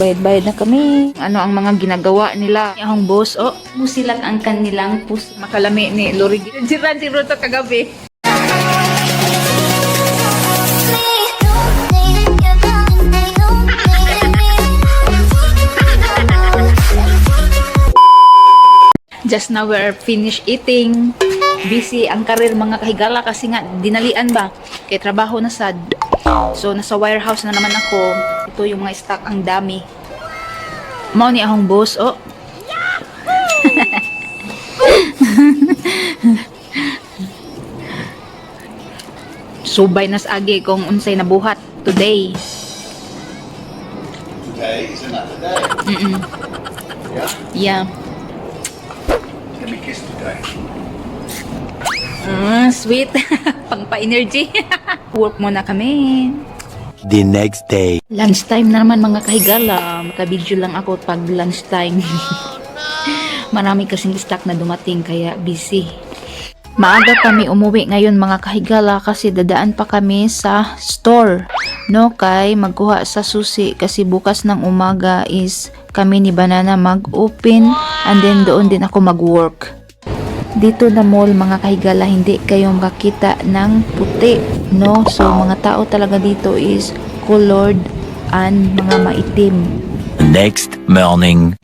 Bayad-bayad na kami. Ano ang mga ginagawa nila? Yung boss, musilat ang kanilang puso. Makalami ni Lori. Jiran si Ruto kagabi. Just now we're finished eating. Busy ang karir mga kahigala kasi nga dinalian ba? Kay trabaho na sad. So nasa warehouse na naman ako. Ito yung mga stock ang dami. Mao ni akong boss, Subay nas agi kung unsay nabuhat today. Today is another day. Yeah? Yeah. Let me kiss today. Sweet. Pang-pa-energy. Work muna kami. The next day. Lunchtime na naman mga kahigala. Makabidyo lang ako pag lunchtime. Marami kasing stock na dumating kaya busy. Maaga kami umuwi ngayon mga kahigala kasi dadaan pa kami sa store. No, kay magkuha sa susi kasi bukas ng umaga is kami ni Banana mag-open and then doon din ako mag-work. Dito na mall mga kahigala hindi kayo makakita ng puti, no? So mga tao talaga dito is colored and mga maitim. Next morning.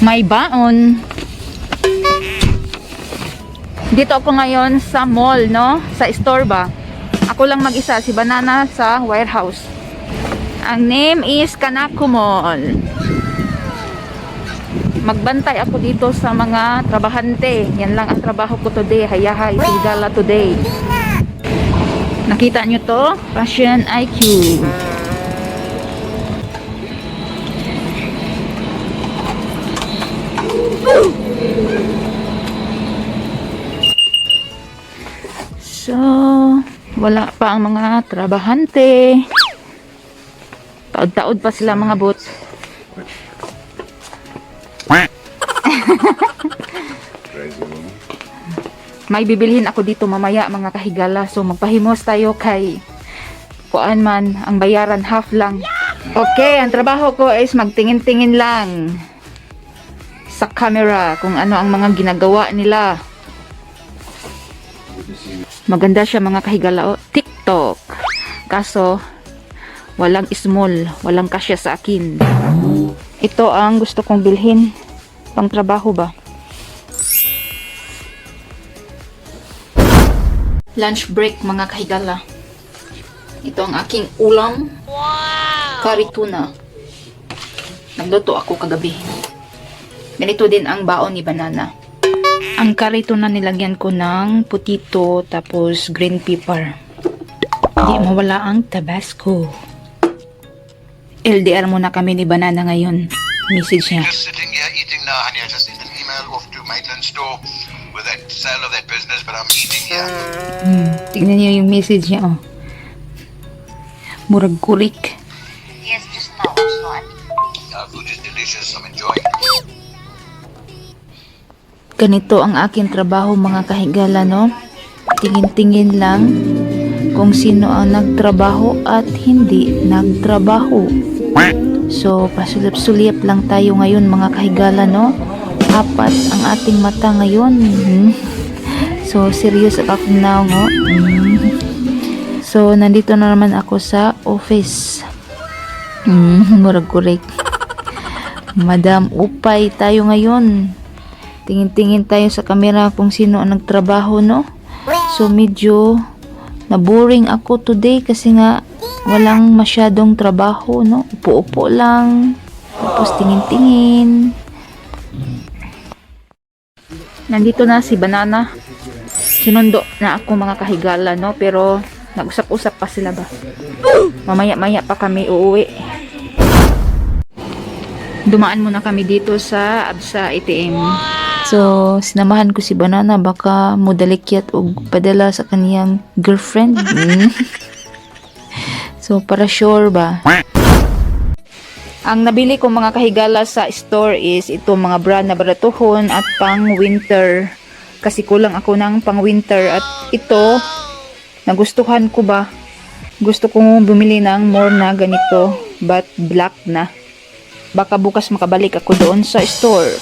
May baon. Dito ako ngayon sa mall, no? Sa store ba? Ako lang mag-isa, si Banana sa warehouse. Ang name is Kanako Mall. Magbantay ako dito sa mga trabahante. Yan lang ang trabaho ko today. Hayahay, sigala today. Nakita nyo to? Fashion IQ. So, wala pa ang mga trabahante. Taod-taod pa sila mga boots. Crazy woman. May bibilhin ako dito mamaya mga kahigala. So magpahimos tayo kay kuan man ang bayaran half lang. Okay, ang trabaho ko is magtingin-tingin lang sa camera kung ano ang mga ginagawa nila. Maganda siya mga kahigala. TikTok. Kaso walang small, walang kasya sa akin. Ito ang gusto kong bilhin. Pang trabaho ba? Lunch break mga kahigala. Ito ang aking ulam. Curry tuna. Nagluto ako kagabi. Ganito din ang baon ni Banana. Ang curry tuna nilagyan ko ng putito tapos green pepper. Hindi mawala ang Tabasco. LDR muna kami ni Banana ngayon. Message niya. Just sitting here eating now, honey. I just sent an email off to Maitland store with that sale of that business, but I'm eating here. Tignan niyo yung message niya, Murag kurik. Yes, just now also. Food is delicious. I'm enjoying it. Ganito ang aking trabaho mga kahigala, no? Tingin-tingin lang kung sino ang nagtrabaho at hindi nagtrabaho. So, pasulip-sulip lang tayo ngayon mga kahigala, no? Apat ang ating mata ngayon. So, serious ako now, no? So, nandito na naman ako sa office. Murag korek. Madam, upay tayo ngayon. Tingin-tingin tayo sa camera kung sino ang nagtrabaho, no? So, medyo na-boring ako today kasi nga walang masyadong trabaho, no? Upo-upo lang. Tapos tingin-tingin. Nandito na si Banana. Sinundo na ako mga kahigala, no? Pero nag-usap-usap pa sila ba? Mamaya-maya pa kami uuwi. Dumaan muna kami dito sa Absa ATM. So, sinamahan ko si Banana baka modalikyat o padala sa kaniyang girlfriend. So, para sure ba? Ang nabili ko mga kahigala sa store is ito mga brand na baratuhon at pang winter. Kasi kulang ako ng pang winter at ito nagustuhan ko ba. Gusto kong bumili ng more na ganito but black na. Baka bukas makabalik ako doon sa store.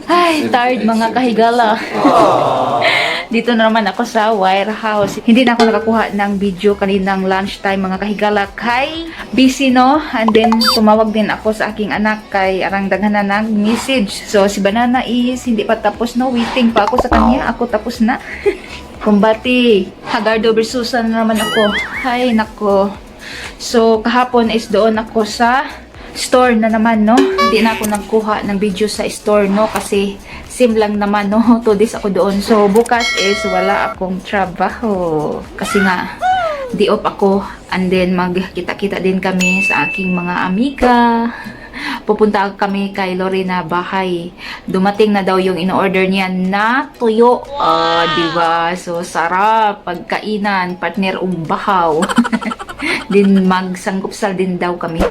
Ay, tired mga kahigala. Dito na naman ako sa warehouse. Hindi na ako nakakuha ng video kaninang lunchtime mga kahigala. Kay busy no. And then tumawag din ako sa aking anak kay arang daghan na ng message. So si Banana is hindi pa tapos no. Waiting pa ako sa kanya. Ako tapos na. Kumbati. Hagardo versus na naman ako. Ay nako. So kahapon is doon ako sa store na naman no. Hindi na ako nagkuha ng video sa store no kasi sim lang naman no. 2 days ako doon. So bukas is wala akong trabaho kasi nga di off ako, and then magkita-kita din kami sa aking mga amiga. Pupunta kami kay Lorena bahay. Dumating na daw yung in-order niya na tuyo. Diba? So sarap pagkainan, partner umbahaw. Din magsangkupsal din daw kami.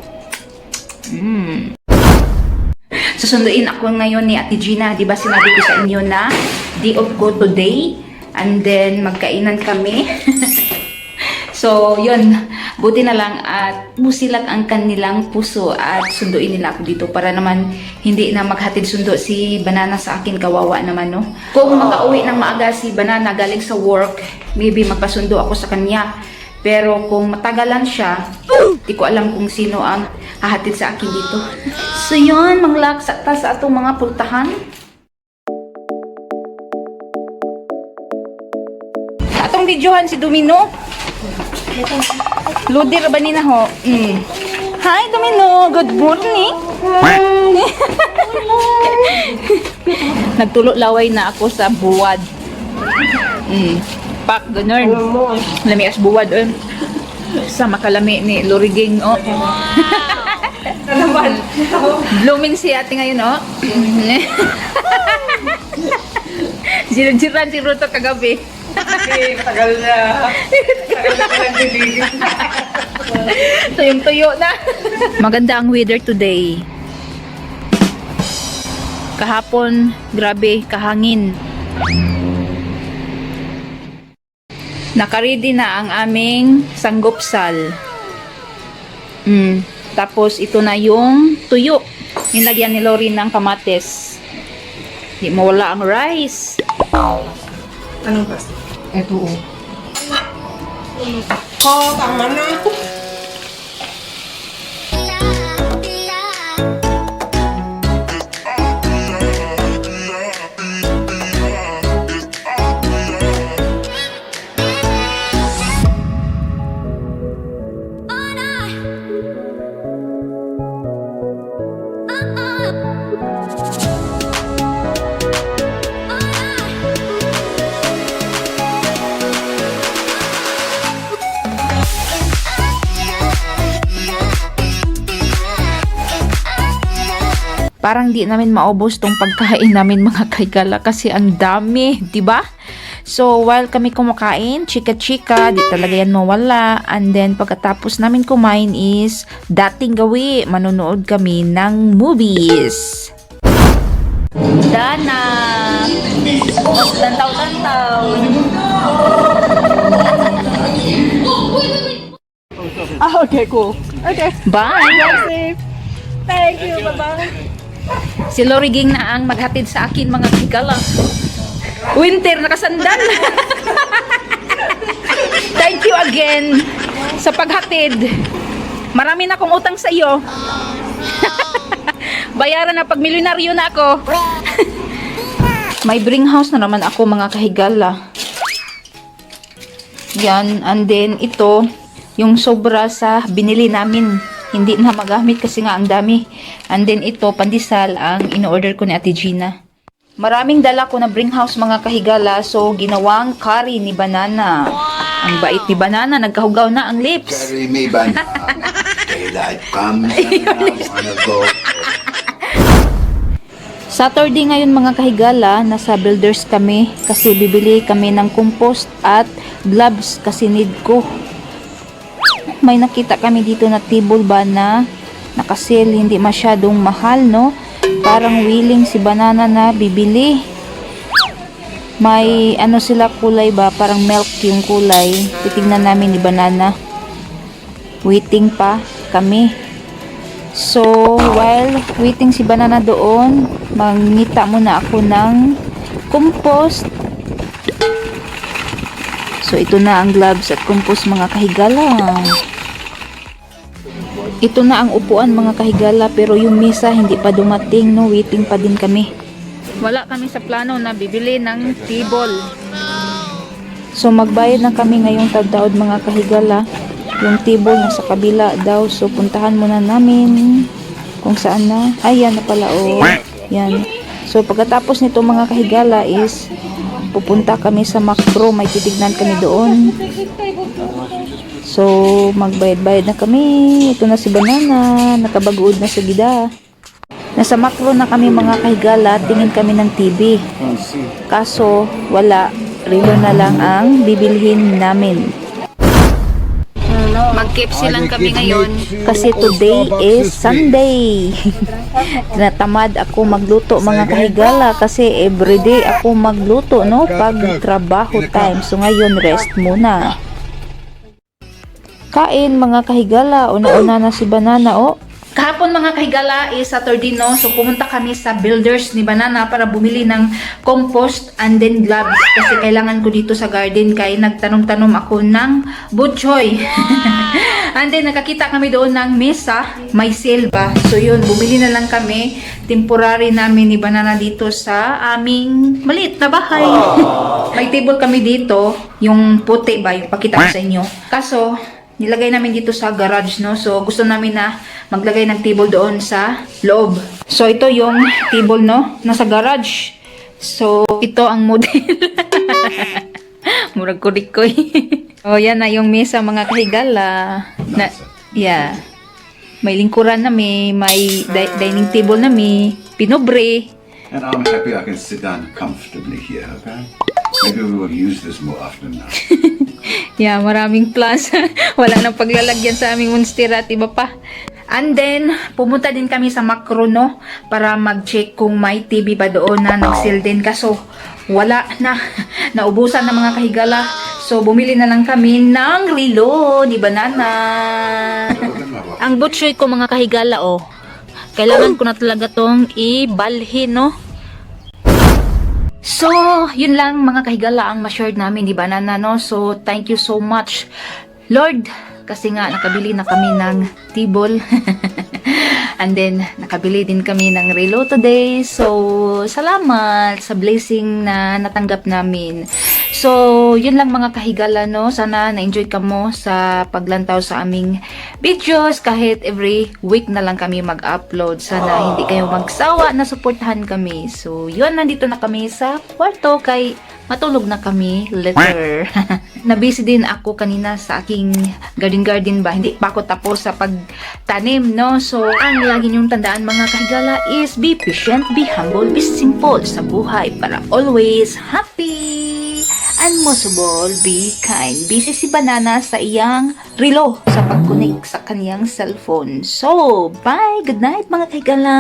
Susunduin ako ngayon ni Ate Gina. Diba sinabi ko sa inyo na day off ko today. And then magkainan kami. So yun, buti na lang at musilat ang kanilang puso at sunduin nila ako dito para naman hindi na maghatid sundo si Banana sa akin. Kawawa naman no. Kung makauwi ng maaga si Banana galing sa work, maybe magpasundo ako sa kanya. Pero kung matagalan siya, di ko alam kung sino ang hahatid sa akin dito. So yun, manglaksa ta sa atong mga pultahan. Atong videohan si Domino. Ludir ba ni na ho? Hi Domino, good morning. Nagtulo laway na ako sa buwad. Pak, ganun. Lami as buwad. Sa makalami ni Loriging, oh. Blooming si ate ngayon, oh. Jiran-jiran si Ruto kagabi. Tagal na. Tagal na lang din. Tuyong-tuyo na. Maganda ang weather today. Kahapon, grabe, kahangin. Nakaready na ang aming sanggupsal. Tapos ito na yung tuyo. Nilagyan ni Lori ng kamates. Di mawala ang rice. Anong pasta? Ito oh. Oh, tama na. Parang di namin maubos tong pagkain namin mga kaigala kasi ang dami, 'di ba? So while kami kumakain, chika-chika, di talaga yan mawala. And then pagkatapos namin kumain is dating gawi, manonood kami ng movies. Dana! Lantaw-lantaw! Okay, cool. Okay. Bye! Thank you, bye-bye. Si Lori Ging na ang maghatid sa akin mga kaigala. Winter, nakasandal! Thank you again sa paghatid. Marami na akong utang sa iyo. Bayaran na pag milyonaryo na ako. May bring house na naman ako mga kahigala. Yan, and then ito, yung sobra sa binili namin. Hindi na magamit kasi nga ang dami. And then ito, pandesal ang in-order ko ni Ate Gina. Maraming dala ko na bring house mga kahigala. So, ginawang curry ni Banana. Ang bait ni Banana, nagkahugaw na ang lips. Carry me, banana. Daylight comes and I wanna go. Saturday ngayon mga kahigala, nasa builders kami kasi bibili kami ng compost at gloves kasi need ko. May nakita kami dito na table ba na nakasale, hindi masyadong mahal no. Parang willing si Banana na bibili. May ano sila kulay ba, parang milk yung kulay. Titingnan namin ni Banana. Waiting pa kami. So, while waiting si Banana doon, mangita muna ako ng compost. So, ito na ang gloves at compost mga kahigala. Ito na ang upuan mga kahigala, pero yung mesa hindi pa dumating, no? Waiting pa din kami. Wala kami sa plano na bibili ng table. So, magbayad na kami ngayong tagdaod mga kahigala. Yung table nasa kabila daw. So, puntahan muna namin kung saan na. Ay, yan na pala. Oh. Yan. So, pagkatapos nito mga kahigala is pupunta kami sa Macro. May titignan kami doon. So, magbayad-bayad na kami. Ito na si Banana. Nakabagood na sa gida. Nasa Macro na kami mga kahigala. Tingin kami ng TV. Kaso, wala. Relo na lang ang bibilhin namin. Mag-KFC lang kami ngayon kasi today is Sunday. Natamad ako magluto mga kahigala kasi everyday ako magluto, no, pag trabaho time. So ngayon rest muna. Kain mga kahigala. Una-una na si Banana, oh. Kahapon mga kahigala is Saturday, no? So pumunta kami sa Builders ni Banana para bumili ng compost and then gloves kasi kailangan ko dito sa garden kaya nagtanom-tanom ako ng butchoy. And then nakakita kami doon ng mesa, may sale ba? So yun, bumili na lang kami. Temporary namin ni Banana dito sa aming maliit na bahay. May table kami dito, yung puti ba, yung pakita ko sa inyo. Kaso, nilagay namin dito sa garage, no? So, gusto namin na maglagay ng table doon sa loob. So, ito yung table, no? Nasa garage. So, ito ang model. Murag kurikoy. Oh, yan na yung mesa, mga kahigala. Yeah. May lingkuran na may dining table na may pinobre. And I'm happy I can sit down comfortably here, okay? Maybe we will use this more often now. Yeah, maraming plus. Wala nang paglalagyan sa aming monstera at iba pa. And then, pumunta din kami sa Macro, no? Para mag-check kung may TV ba doon na nag-sale din. Kaso, wala na. Naubusan na mga kahigala. So, bumili na lang kami ng relo ni Banana. Ang butchoy ko mga kahigala, oh. Kailangan ko na talaga tong ibalhin, no? So, yun lang mga kahigala ang ma-share namin ni Banana, no? So, thank you so much, Lord. Kasi nga, nakabili na kami ng table. And then, nakabili din kami ng relo today. So, salamat sa blessing na natanggap namin. So, yun lang mga kahigala, no? Sana na-enjoy ka mo sa paglantaw sa aming videos. Kahit every week na lang kami mag-upload. Sana hindi kayo magsawa na suportahan kami. So, yun, nandito na kami sa kwarto kay matulog na kami later. Nabisi din ako kanina sa aking garden ba. Hindi pa ako tapos sa pagtanim, no? So, ang lagi niyong tandaan mga kahigala is be patient, be humble, be simple sa buhay para always happy. And most of all, be kind. Busy si Banana sa iyang relo sa pag-connect sa kaniyang cellphone. So, bye! Good night mga kahigala!